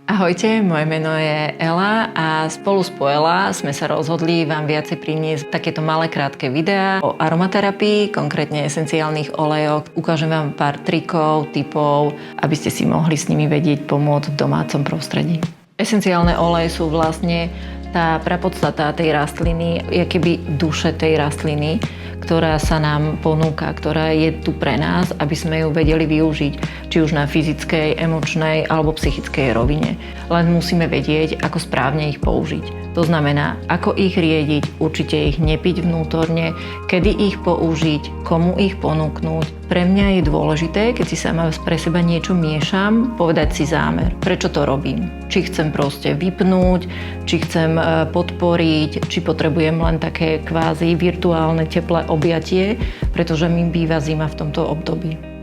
Ahojte, moje meno je Ela a spolu s Poela sme sa rozhodli vám viacej priniesť takéto malé krátke videá o aromaterapii, konkrétne esenciálnych olejoch. Ukážem vám pár trikov, tipov, aby ste si mohli s nimi vedieť pomôcť v domácom prostredí. Esenciálne oleje sú vlastne tá prapodstata tej rastliny, je keby duše tej rastliny, ktorá sa nám ponúka, ktorá je tu pre nás, aby sme ju vedeli využiť, či už na fyzickej, emočnej alebo psychickej rovine. Len musíme vedieť, ako správne ich použiť. To znamená, ako ich riediť, určite ich nepiť vnútorne, kedy ich použiť, komu ich ponúknuť. Pre mňa je dôležité, keď si sama pre seba niečo miešam, povedať si zámer, prečo to robím. Či chcem proste vypnúť, či chcem podporiť, či potrebujem len také kvázi virtuálne teplé objatie, pretože mi býva zima v tomto období.